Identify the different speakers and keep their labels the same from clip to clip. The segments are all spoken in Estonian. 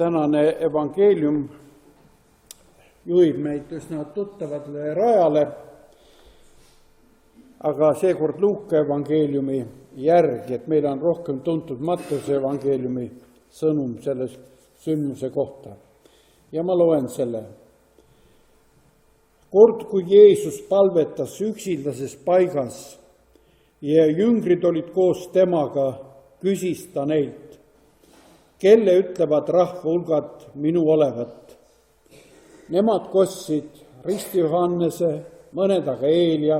Speaker 1: tänane evangeelium juhib meid üsna tuttavale rajale, aga seekord Luuka evangeeliumi järgi, et meil on rohkem tuntud Mattuse evangeeliumi sõnum selle sündmuse kohta. Ja ma loen selle. Kord, kui Jeesus palvetas üksildases paigas ja jüngrid olid koos temaga, küsis ta neilt, kelle ütlevad rahvahulgad minu olevat. Nemad kostsid Risti Johannese, mõned aga Eelia,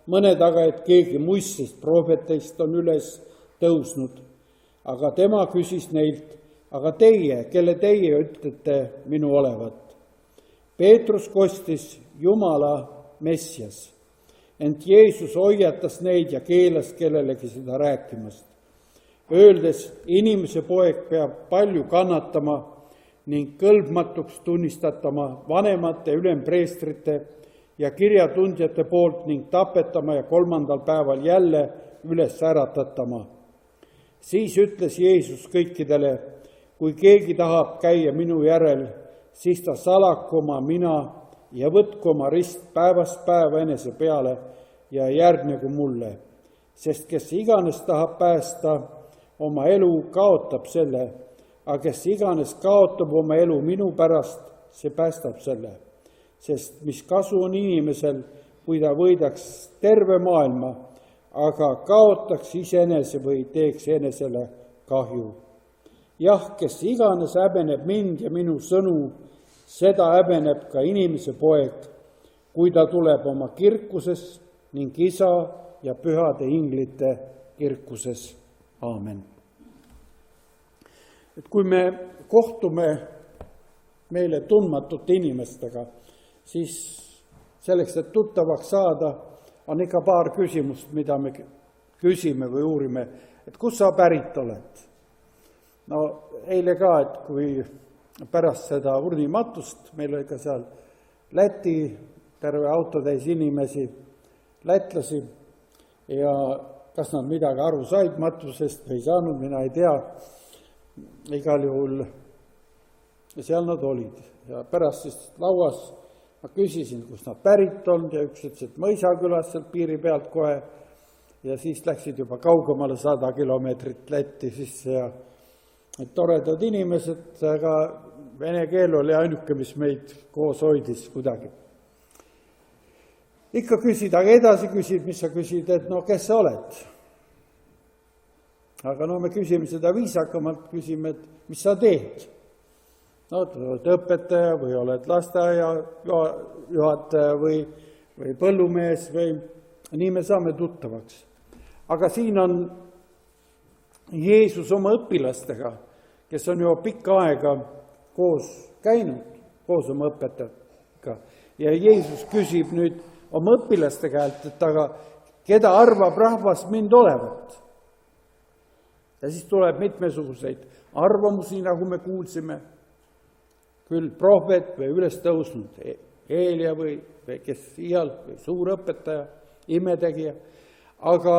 Speaker 1: mõned aga, et keegi muistest prohveteist on üles tõusnud. Aga tema küsis neilt, aga teie, kelle teie ütlete minu olevat? Peetrus kostis Jumala Messias, ent Jeesus hoiatas neid ja keelas kellelegi seda rääkimast, öeldes, inimese poeg peab palju kannatama ning kõlbmatuks tunnistatama vanemate ülempreestrite ja kirjatundjate poolt ning tapetama ja 3. päeval jälle üles äratatama. Siis ütles Jeesus kõikidele, kui keegi tahab käia minu järel, siis ta salaku oma mina ja võtku oma rist päevast päeva enese peale ja järgnegu mulle. Sest kes iganes tahab päästa oma elu, kaotab selle, aga kes iganes kaotab oma elu minu pärast, see päästab selle. Sest mis kasu on inimesel, kui ta võidaks terve maailma, aga kaotaks iseenese või teeks enesele kahju. Jah, kes iganes häbeneb mind ja minu sõnu, seda häbeneb ka inimese poeg, kui ta tuleb oma kirkuses ning Isa ja pühade inglite kirkuses. Aamen. Et kui me kohtume meile tundmatute inimestega, siis selleks, et tuttavaks saada, on ikka paar küsimust, mida me küsime või uurime, et kus sa pärit oled? No eile ka, et kui pärast seda urnimatust, meil oli ka seal Läti, terve autotäis inimesi, lätlasi, ja kas nad midagi aru said matusest või ei saanud, mina ei tea. Igal juhul seal nad olid ja pärast siis lauas ma küsisin, kus nad pärit on ja üks ütles, et Mõisakülas sealt piiri pealt kohe ja siis läksid juba kaugemale 100 kilomeetrit Lätti sisse ja toredad inimesed, aga vene keel oli ainuke, mis meid koos hoidis kuidagi. Ikka küsid, aga edasi küsid, mis sa küsid, et no kes sa oled? Aga no me küsime seda viisakamalt, küsime, et mis sa teed? No, oled õpetaja või oled lasteaia juhataja või põllumees või nii me saame tuttavaks. Aga siin on Jeesus oma õpilastega, kes on juba pikka aega koos käinud, koos oma õpetajatega. Ja Jeesus küsib nüüd oma õpilaste käelt, et aga keda arvab rahvas mind olevat? Ja siis tuleb mitmesuguseid arvamusi, nagu me kuulsime, küll prohvet või üles tõusnud Eelia või kes iial või suur õpetaja, imetegija, aga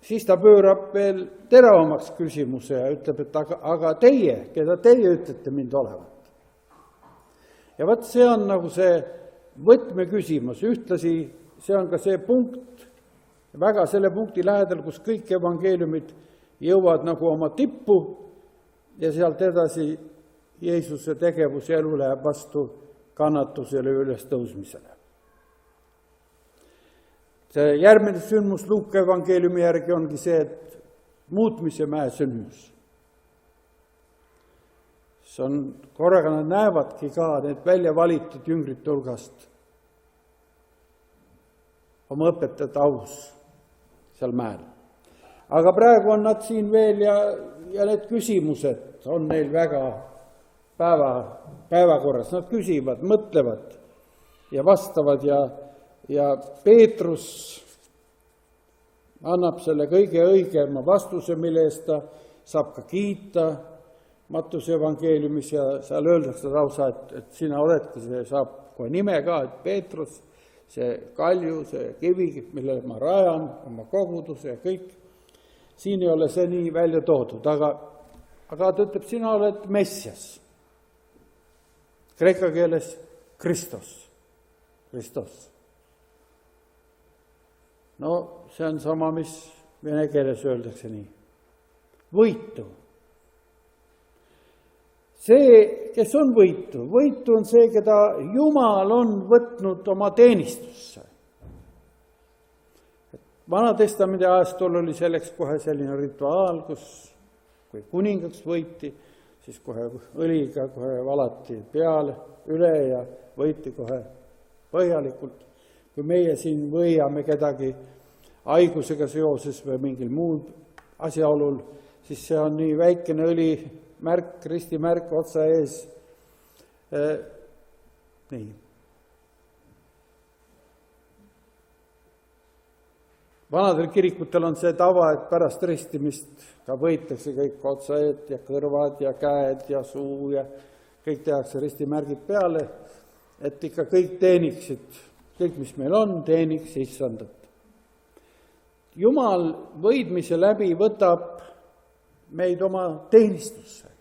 Speaker 1: siis ta pöörab veel teravamaks küsimuse ja ütleb, et aga teie, keda teie ütlete mind olevat. Ja võt see on nagu see võtmeküsimus, ühtlasi see on ka see punkt, väga selle punkti lähedal, kus kõik evangeeliumid jõuavad nagu oma tippu ja sealt edasi Jeesuse tegevus ja elu läheb vastu kannatusele ja üles tõusmisele. See järgmine sündmus Luuka evangeeliumi järgi ongi see, et muutmise mäe sündmus. See on, korraga nad näevadki ka need välja valitud jüngrite hulgast oma õpetajate aus seal mäel. Aga praegu on nad siin veel ja need küsimused on neil väga päevakorras. Nad küsivad, mõtlevad ja vastavad ja Peetrus annab selle kõige õigema vastuse, mille eest ta saab ka kiita Mattuse evangeeliumis ja seal öeldakse lausa, et sina oledki, see saab kohe nime ka, et Peetrus, see kalju, see kivi, millele ma rajan oma koguduse ja kõik. Siin ei ole see nii välja toodud, aga aga ta ütleb, sina oled Messias. Kreeka keeles Kristos. No see on sama, mis vene keeles öeldakse nii. Võitu. See, kes on võitu on see, keda Jumal on võtnud oma teenistusse. Vana-testamendi ajastul oli selleks kohe selline rituaal, kus kui kuningaks võiti, siis kohe õliga kohe valati peale üle ja võiti kohe põhjalikult. Kui meie siin võiame kedagi haigusega seoses või mingil muul asjaolul, siis see on nii väikene õlimärk, ristimärk otsa ees. Nii. Vanadel kirikutel on see tava, et pärast ristimist ka võitakse kõik otsaed ja kõrvad ja käed ja suu ja kõik tehakse ristimärgid peale, et ikka kõik teeniksid, kõik mis meil on, teeniks issandat. Jumal võidmise läbi võtab meid oma teenistusse.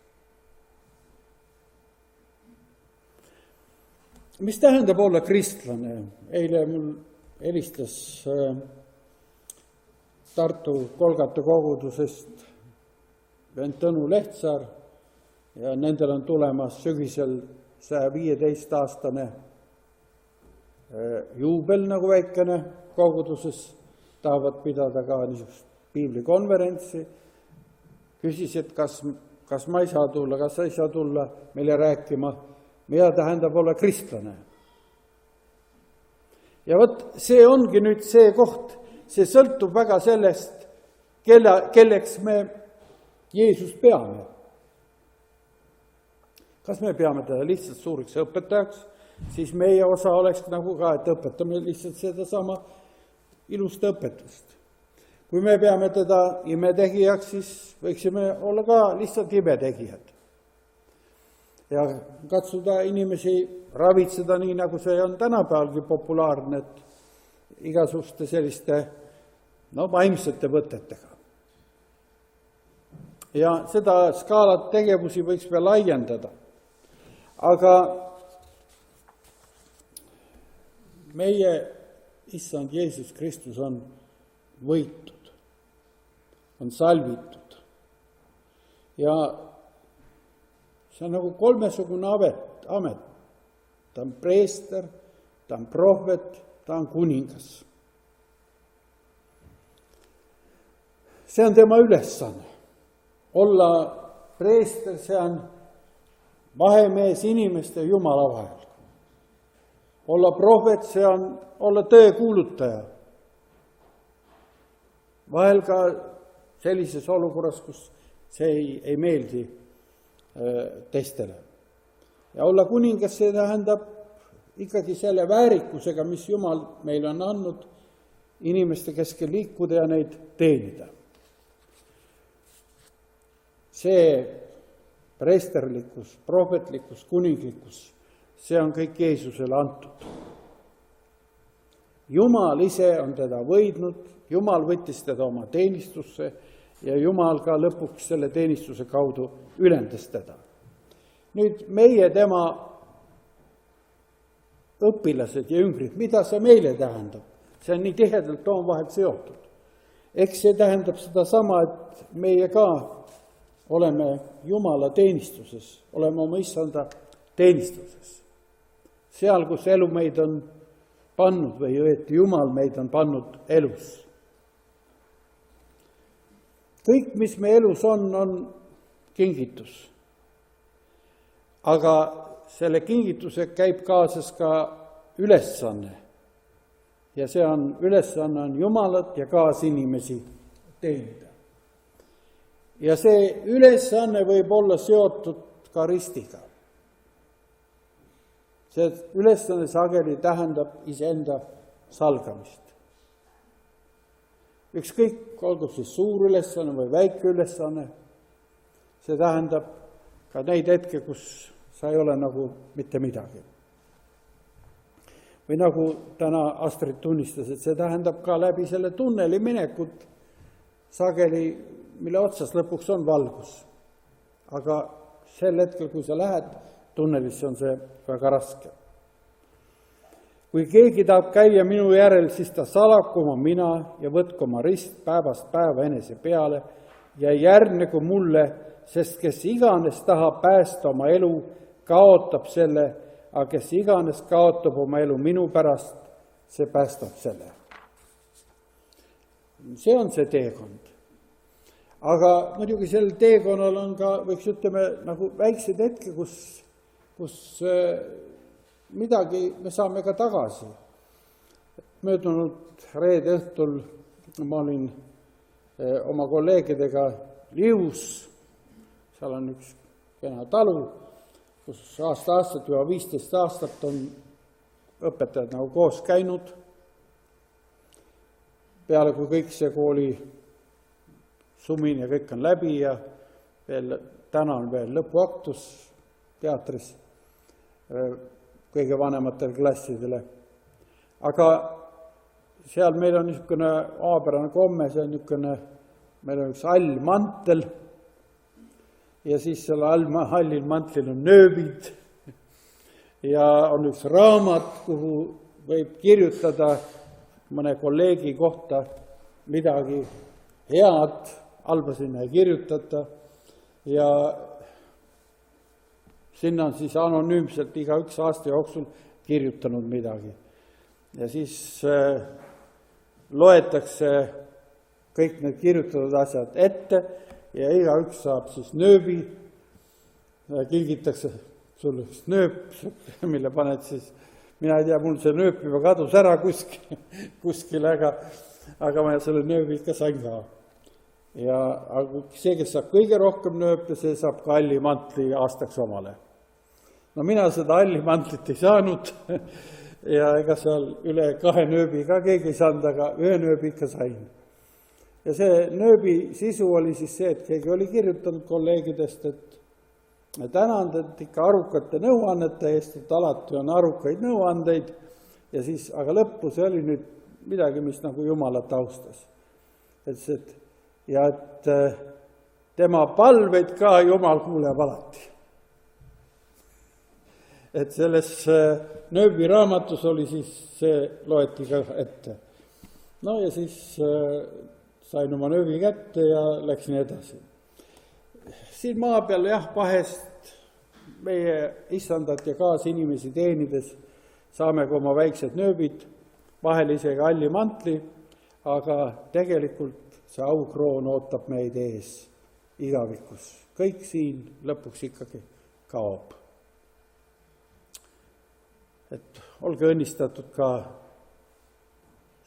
Speaker 1: Mis tähendab olla kristlane? Eile mul helistas Tartu Kolgata kogudusest vend Tõnu Lehtsaar ja nendel on tulemas sügisel 115-aastane juubel nagu väikene koguduses, tahavad pidada ka niisugust piiblikonverentsi. Küsis, et kas ma ei saa tulla, kas sa ei saa tulla meile rääkima, mida tähendab olla kristlane. Ja vot see ongi nüüd see koht, see sõltub väga sellest, kelleks me Jeesust peame. Kas me peame teda lihtsalt suureks õpetajaks, siis meie osa oleks nagu ka, et õpetame lihtsalt seda sama ilust õpetust. Kui me peame teda imetegijaks, siis võiksime olla ka lihtsalt imetegijad. Ja katsuda inimesi ravitseda nii, nagu see on tänapäevalgi populaarne, et igasuguste selliste vaimsete võtetega. Ja seda skaalat tegevusi võiks veel laiendada. Aga meie issand Jeesus Kristus on võitud, on salvitud. Ja see on nagu kolmesugune amet. Ta on preester, ta on prohvet, ta on kuningas. See on tema ülesanne. Olla preester, see on vahemees inimeste ja Jumala vahel. Olla prohvet, see on olla tõe kuulutaja. Vahel ka sellises olukorras, kus see ei meeldi teistele. Ja olla kuningas, see tähendab ikkagi selle väärikusega, mis Jumal meil on andnud inimeste keskel liikuda ja neid teenida. See preesterlikkus, prohvetlikkus, kuninglikkus, see on kõik Jeesusele antud. Jumal ise on teda võidnud, Jumal võttis teda oma teenistusse ja Jumal ka lõpuks selle teenistuse kaudu ülendas teda. Nüüd meie tema õpilased ja jüngrid, mida see meile tähendab? See on nii tihedalt omavahel seotud. Eks see tähendab seda sama, et meie ka oleme Jumala teenistuses, oleme oma issanda teenistuses. Seal, kus elu meid on pannud või õieti Jumal meid on pannud elus. Kõik, mis me elus on kingitus. Aga selle kingituse käib kaasas ka ülesanne. Ja see ülesanne on Jumalat ja kaasinimesi teenida. Ja see ülesanne võib olla seotud ka ristiga. See ülesanne sageli tähendab iseenda salgamist. Ükskõik, olgu siis suur ülesanne või väike ülesanne, see tähendab ka neid hetke, kus sa ei ole nagu mitte midagi. Või nagu täna Astrid tunnistas, et see tähendab ka läbi selle tunneli minekut sageli, mille otsas lõpuks on valgus. aga sel hetkel, kui sa lähed tunnelisse, on see väga raske. kui keegi tahab käia minu järel, siis ta salaku oma mina ja võtku oma rist päevast päeva enese peale ja järgnegu mulle, sest kes iganes tahab päästa oma elu, kaotab selle, aga kes iganes kaotab oma elu minu pärast, see päästab selle. See on see teekond. Aga muidugi sel teekonnal on ka, võiks ütleme, nagu väiksed hetke, kus midagi me saame ka tagasi. Möödunud reede õhtul ma olin oma kolleegidega Lius, seal on üks kena talu, kus aastat, juba 15 aastat on õpetajad nagu koos käinud. Peale kui kõik see kooli sumin ja kõik on läbi ja veel, täna on veel lõpuaktus teatris kõige vanematele klassidele. Aga seal meil on niisugune aapärane komme, see on niisugune, meil on üks hall mantel ja siis selle hallil mantlil on nööbid ja on üks raamat, kuhu võib kirjutada mõne kolleegi kohta midagi head, halba sinna ei kirjutata ja sinna on siis anonüümselt igaüks aasta jooksul kirjutanud midagi. Ja siis loetakse kõik need kirjutatud asjad ette ja igaüks saab siis nööbi, kilgitakse sulle üks nööp, mille paned siis, mina ei tea, mul see nööp juba kadus ära kuskil, aga ma selle nööbi ikka sain ka. Ja see, kes saab kõige rohkem nööpe, see saab ka halli mantli aastaks omale. No mina seda halli mantlit ei saanud ja ega seal üle 2 nööbi ka keegi ei saanud, aga 1 nööbi ikka sain. Ja see nööbi sisu oli siis see, et keegi oli kirjutanud kolleegidest, et tänan teid ikka arukate nõuannete eest, et alati on arukaid nõuandeid ja siis, aga lõppu see oli nüüd midagi, mis nagu Jumalat austas. Et tema palveid ka Jumal kuuleb alati. Et selles nööbi raamatus oli siis, see loeti ka ette. No ja siis sain oma nööbi kätte ja läksin edasi. Siin maa peal jah, vahest meie issandat ja kaasinimesi teenides saame ka oma väiksed nööbid, vahel isegi halli mantli, aga tegelikult see aukroon ootab meid ees igavikus. Kõik siin lõpuks ikkagi kaob. Et olge õnnistatud ka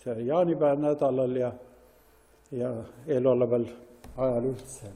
Speaker 1: selle jaanipäeva nädalal ja eeloleval ajal üldse.